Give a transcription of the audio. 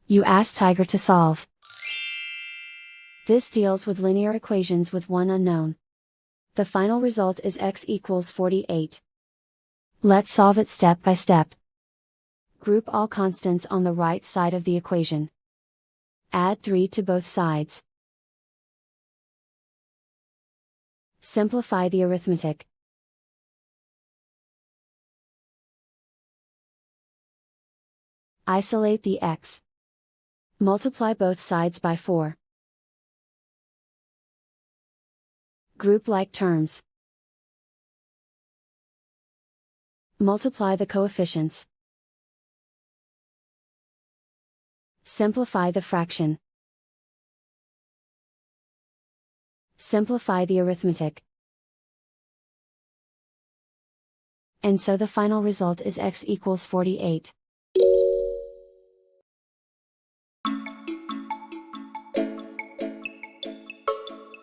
You ask Tiger to solve. This deals with linear equations with one unknown. The final result is x equals 48. Let's solve it step by step. Group all constants on the right side of the equation. Add 3 to both sides. Simplify the arithmetic. Isolate the x. Multiply both sides by 4. Group like terms. Multiply the coefficients. Simplify the fraction. Simplify the arithmetic. And so the final result is x equals 48.